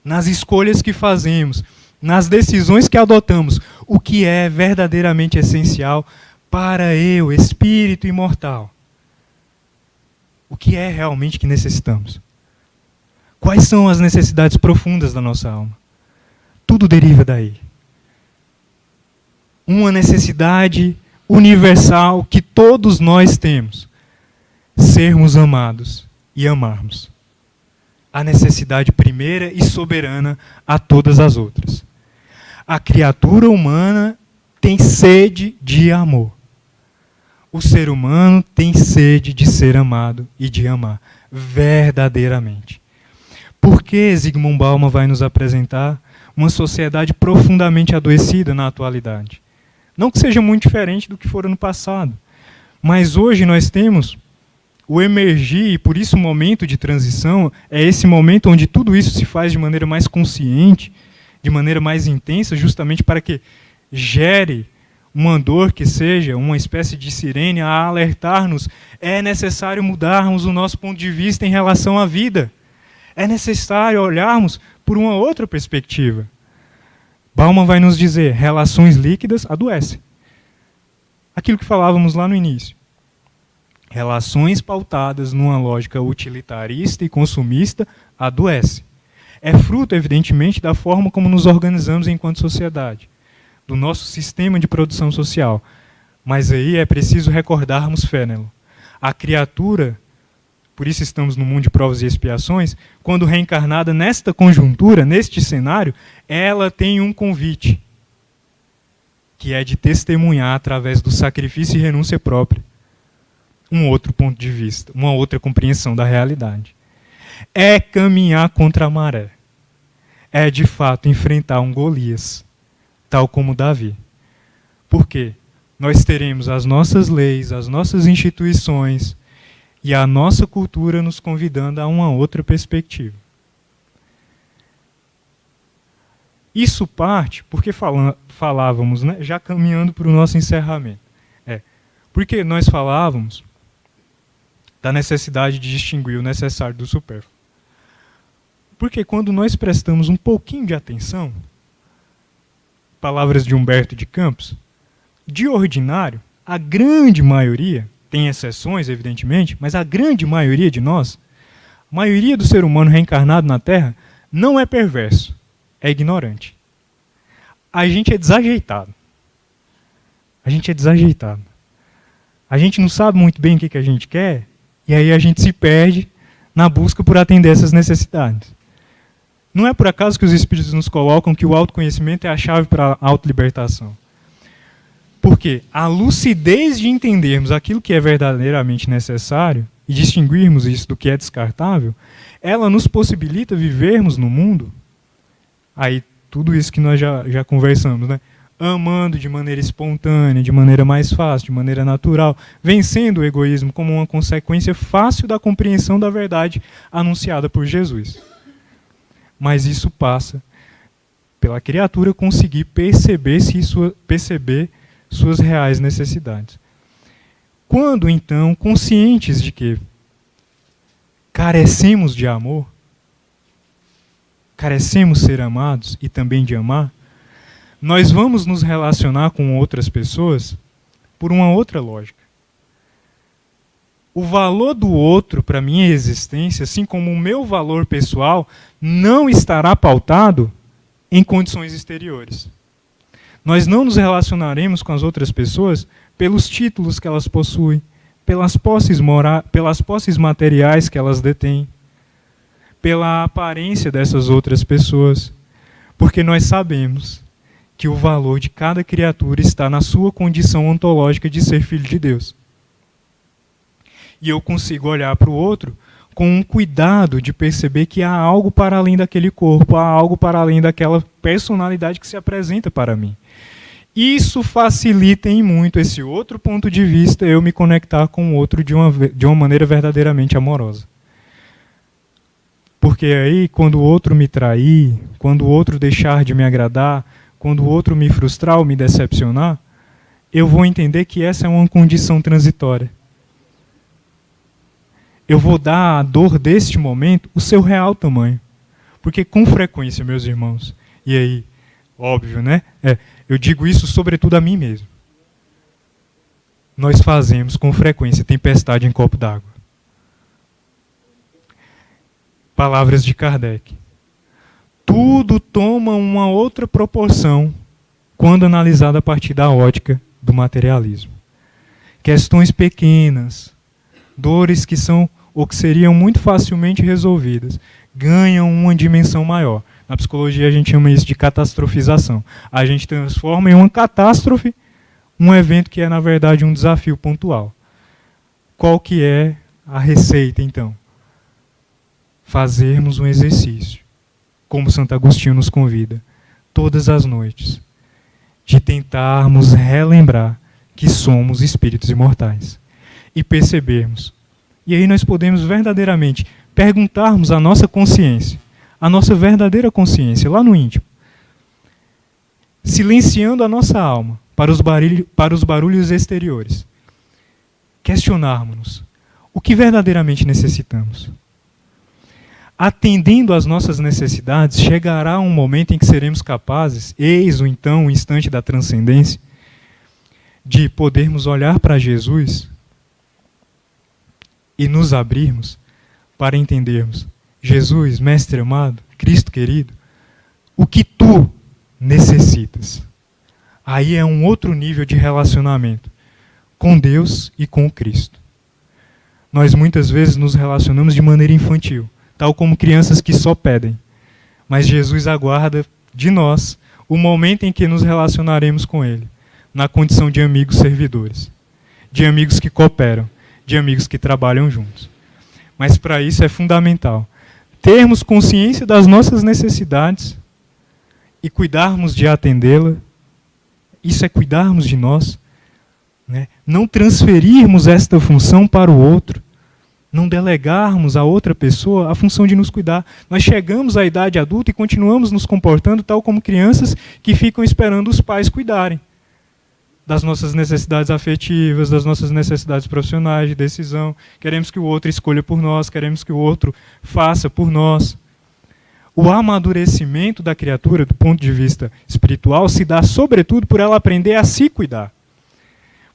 Speaker 1: nas escolhas que fazemos, nas decisões que adotamos, o que é verdadeiramente essencial para eu, espírito imortal. O que é realmente que necessitamos? Quais são as necessidades profundas da nossa alma? Tudo deriva daí. Uma necessidade universal que todos nós temos. Sermos amados e amarmos. A necessidade primeira e soberana a todas as outras. A criatura humana tem sede de amor. O ser humano tem sede de ser amado e de amar verdadeiramente. Por que Zygmunt Bauman vai nos apresentar uma sociedade profundamente adoecida na atualidade? Não que seja muito diferente do que fora no passado, mas hoje nós temos o emergir, e por isso o momento de transição é esse momento onde tudo isso se faz de maneira mais consciente, de maneira mais intensa, justamente para que gere um andor que seja uma espécie de sirene a alertar-nos. É necessário mudarmos o nosso ponto de vista em relação à vida. É necessário olharmos por uma outra perspectiva. Bauman vai nos dizer, relações líquidas adoecem. Aquilo que falávamos lá no início. Relações pautadas numa lógica utilitarista e consumista adoecem. É fruto, evidentemente, da forma como nos organizamos enquanto sociedade, do nosso sistema de produção social. Mas aí é preciso recordarmos Fénelon. A criatura, por isso estamos no mundo de provas e expiações, quando reencarnada nesta conjuntura, neste cenário, ela tem um convite, que é de testemunhar através do sacrifício e renúncia própria um outro ponto de vista, uma outra compreensão da realidade. É caminhar contra a maré. É, de fato, enfrentar um Golias, tal como Davi. Por quê? Nós teremos as nossas leis, as nossas instituições e a nossa cultura nos convidando a uma outra perspectiva. Isso parte, porque falávamos, né, já caminhando para o nosso encerramento, porque nós falávamos da necessidade de distinguir o necessário do supérfluo. Porque quando nós prestamos um pouquinho de atenção, palavras de Humberto de Campos, de ordinário, a grande maioria, tem exceções, evidentemente, mas a grande maioria de nós, a maioria do ser humano reencarnado na Terra, não é perverso, é ignorante. A gente é desajeitado. A gente é desajeitado. A gente não sabe muito bem o que a gente quer, e aí a gente se perde na busca por atender essas necessidades. Não é por acaso que os Espíritos nos colocam que o autoconhecimento é a chave para a autolibertação. Porque a lucidez de entendermos aquilo que é verdadeiramente necessário e distinguirmos isso do que é descartável, ela nos possibilita vivermos no mundo, aí tudo isso que nós já conversamos, né? Amando de maneira espontânea, de maneira mais fácil, de maneira natural, vencendo o egoísmo como uma consequência fácil da compreensão da verdade anunciada por Jesus. Mas isso passa pela criatura conseguir perceber suas reais necessidades. Quando, então, conscientes de que carecemos de amor, carecemos ser amados e também de amar, nós vamos nos relacionar com outras pessoas por uma outra lógica. O valor do outro para a minha existência, assim como o meu valor pessoal, não estará pautado em condições exteriores. Nós não nos relacionaremos com as outras pessoas pelos títulos que elas possuem, pelas posses materiais que elas detêm, pela aparência dessas outras pessoas, porque nós sabemos que o valor de cada criatura está na sua condição ontológica de ser filho de Deus. E eu consigo olhar para o outro com um cuidado de perceber que há algo para além daquele corpo, há algo para além daquela personalidade que se apresenta para mim. Isso facilita em muito esse outro ponto de vista, eu me conectar com o outro de uma maneira verdadeiramente amorosa. Porque aí, quando o outro me trair, quando o outro deixar de me agradar, quando o outro me frustrar ou me decepcionar, eu vou entender que essa é uma condição transitória. Eu vou dar à dor deste momento o seu real tamanho. Porque com frequência, meus irmãos, e aí, óbvio, né? Eu digo isso sobretudo a mim mesmo. Nós fazemos com frequência tempestade em copo d'água. Palavras de Kardec. Tudo toma uma outra proporção quando analisado a partir da ótica do materialismo. Questões pequenas, dores que são ou que seriam muito facilmente resolvidas, ganham uma dimensão maior. Na psicologia a gente chama isso de catastrofização. A gente transforma em uma catástrofe um evento que é, na verdade, um desafio pontual. Qual que é a receita, então? Fazermos um exercício, como Santo Agostinho nos convida, todas as noites, de tentarmos relembrar que somos espíritos imortais e percebermos. E aí nós podemos verdadeiramente perguntarmos à nossa consciência, a nossa verdadeira consciência, lá no íntimo, silenciando a nossa alma para os barulhos exteriores, questionarmos-nos o que verdadeiramente necessitamos. Atendendo às nossas necessidades, chegará um momento em que seremos capazes, eis o então o instante da transcendência, de podermos olhar para Jesus e nos abrirmos para entendermos: Jesus, Mestre amado, Cristo querido, o que tu necessitas? Aí é um outro nível de relacionamento com Deus e com Cristo. Nós muitas vezes nos relacionamos de maneira infantil, tal como crianças que só pedem. Mas Jesus aguarda de nós o momento em que nos relacionaremos com Ele, na condição de amigos servidores, de amigos que cooperam, de amigos que trabalham juntos. Mas para isso é fundamental termos consciência das nossas necessidades e cuidarmos de atendê-la. Isso é cuidarmos de nós, né? Não transferirmos esta função para o outro, não delegarmos a outra pessoa a função de nos cuidar. Nós chegamos à idade adulta e continuamos nos comportando tal como crianças que ficam esperando os pais cuidarem das nossas necessidades afetivas, das nossas necessidades profissionais, de decisão. Queremos que o outro escolha por nós, queremos que o outro faça por nós. O amadurecimento da criatura, do ponto de vista espiritual, se dá sobretudo por ela aprender a se cuidar.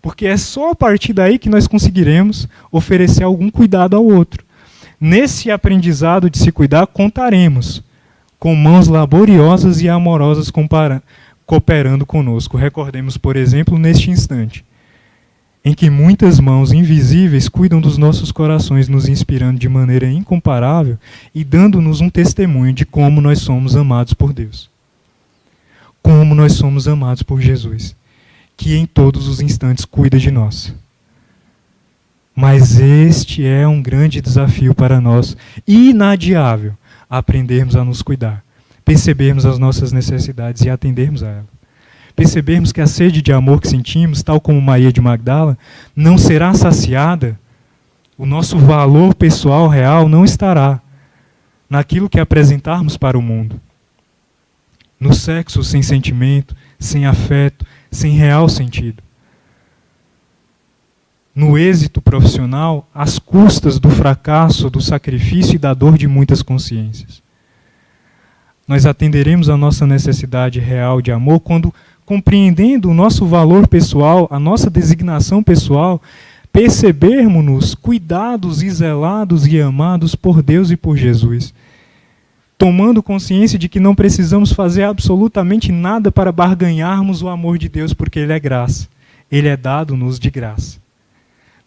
Speaker 1: Porque é só a partir daí que nós conseguiremos oferecer algum cuidado ao outro. Nesse aprendizado de se cuidar, contaremos com mãos laboriosas e amorosas cooperando conosco. Recordemos, por exemplo, neste instante, em que muitas mãos invisíveis cuidam dos nossos corações, nos inspirando de maneira incomparável e dando-nos um testemunho de como nós somos amados por Deus. Como nós somos amados por Jesus, que em todos os instantes cuida de nós. Mas este é um grande desafio para nós, inadiável, aprendermos a nos cuidar, percebermos as nossas necessidades e atendermos a elas. Percebermos que a sede de amor que sentimos, tal como Maria de Magdala, não será saciada, o nosso valor pessoal real não estará naquilo que apresentarmos para o mundo. No sexo sem sentimento, sem afeto, sem real sentido. No êxito profissional, às custas do fracasso, do sacrifício e da dor de muitas consciências. Nós atenderemos a nossa necessidade real de amor quando, compreendendo o nosso valor pessoal, a nossa designação pessoal, percebermos-nos cuidados e zelados e amados por Deus e por Jesus, tomando consciência de que não precisamos fazer absolutamente nada para barganharmos o amor de Deus, porque Ele é graça. Ele é dado-nos de graça.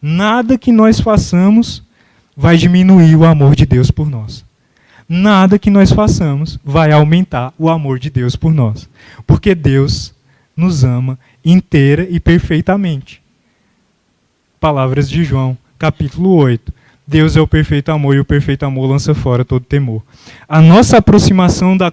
Speaker 1: Nada que nós façamos vai diminuir o amor de Deus por nós. Nada que nós façamos vai aumentar o amor de Deus por nós. Porque Deus nos ama inteira e perfeitamente. Palavras de João, capítulo 8. Deus é o perfeito amor e o perfeito amor lança fora todo temor. A nossa aproximação da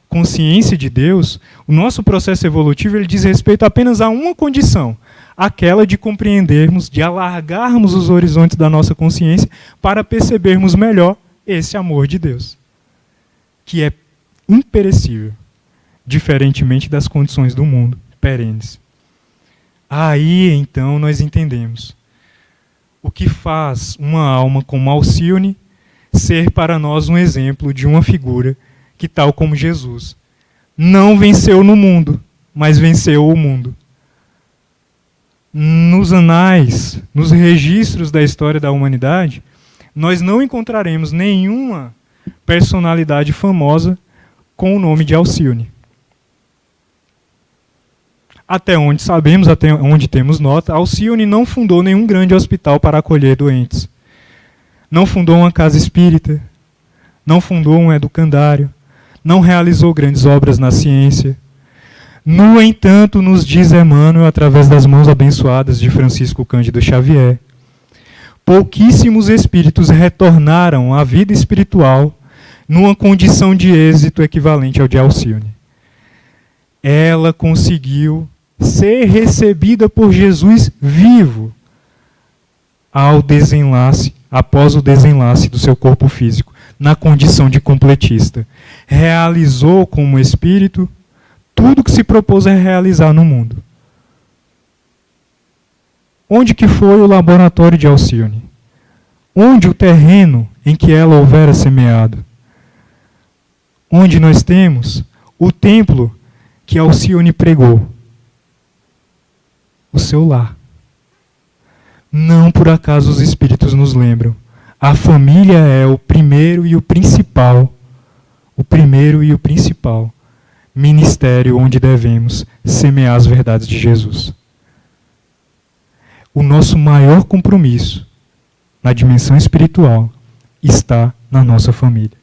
Speaker 1: consciência de Deus, o nosso processo evolutivo, ele diz respeito apenas a uma condição, aquela de compreendermos, de alargarmos os horizontes da nossa consciência para percebermos melhor esse amor de Deus, que é imperecível, diferentemente das condições do mundo, perenes. Aí, então, nós entendemos o que faz uma alma como Alcione ser para nós um exemplo de uma figura que, tal como Jesus, não venceu no mundo, mas venceu o mundo. Nos anais, nos registros da história da humanidade, nós não encontraremos nenhuma personalidade famosa com o nome de Alcione. Até onde sabemos, até onde temos nota, Alcione não fundou nenhum grande hospital para acolher doentes. Não fundou uma casa espírita, não fundou um educandário, não realizou grandes obras na ciência. No entanto, nos diz Emmanuel, através das mãos abençoadas de Francisco Cândido Xavier, pouquíssimos espíritos retornaram à vida espiritual numa condição de êxito equivalente ao de Alcione. Ela conseguiu ser recebida por Jesus vivo após o desenlace do seu corpo físico, na condição de completista. Realizou como espírito tudo que se propôs a realizar no mundo. Onde que foi o laboratório de Alcione? Onde o terreno em que ela houvera semeado? Onde nós temos o templo que Alcione pregou? O seu lar. Não por acaso os espíritos nos lembram. A família é o primeiro e o principal ministério onde devemos semear as verdades de Jesus. O nosso maior compromisso na dimensão espiritual está na nossa família.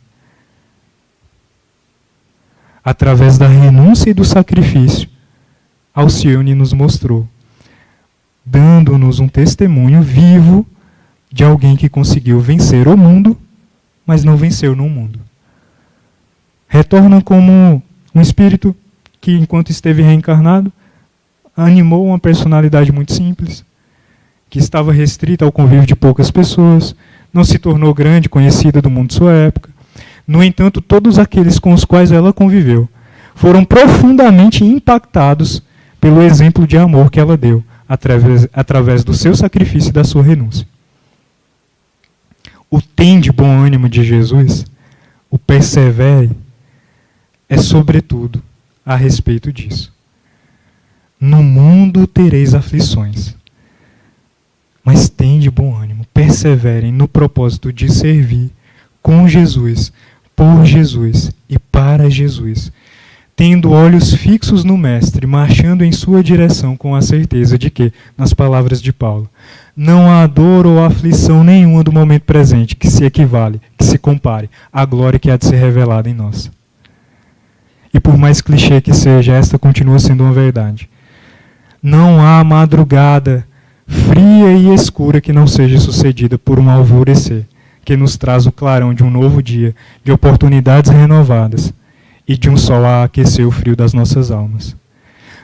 Speaker 1: Através da renúncia e do sacrifício, Alcione nos mostrou, dando-nos um testemunho vivo de alguém que conseguiu vencer o mundo, mas não venceu no mundo. Retorna como um espírito que, enquanto esteve reencarnado, animou uma personalidade muito simples, que estava restrita ao convívio de poucas pessoas, não se tornou grande, conhecida do mundo de sua época. No entanto, todos aqueles com os quais ela conviveu foram profundamente impactados pelo exemplo de amor que ela deu, através do seu sacrifício e da sua renúncia. O tem de bom ânimo de Jesus, o persevere, é sobretudo a respeito disso. No mundo tereis aflições, mas tem de bom ânimo, perseverem no propósito de servir com Jesus, por Jesus e para Jesus, tendo olhos fixos no Mestre, marchando em sua direção com a certeza de que, nas palavras de Paulo, não há dor ou aflição nenhuma do momento presente que se equivale, que se compare à glória que há de ser revelada em nós. E por mais clichê que seja, esta continua sendo uma verdade. Não há madrugada fria e escura que não seja sucedida por um alvorecer, que nos traz o clarão de um novo dia, de oportunidades renovadas e de um sol a aquecer o frio das nossas almas.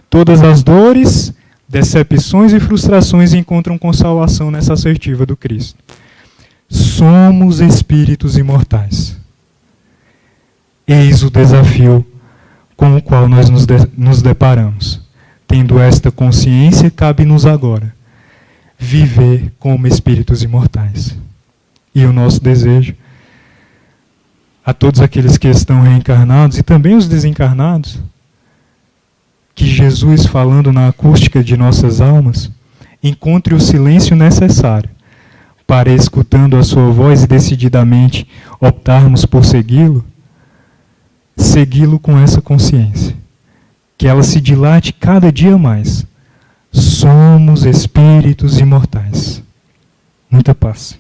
Speaker 1: Todas as dores, decepções e frustrações encontram consolação nessa assertiva do Cristo. Somos espíritos imortais. Eis o desafio com o qual nós nos deparamos. Tendo esta consciência, cabe-nos agora viver como espíritos imortais. E o nosso desejo a todos aqueles que estão reencarnados e também os desencarnados, que Jesus, falando na acústica de nossas almas, encontre o silêncio necessário para, escutando a sua voz e decididamente optarmos por segui-lo, segui-lo com essa consciência, que ela se dilate cada dia mais. Somos espíritos imortais. Muita paz.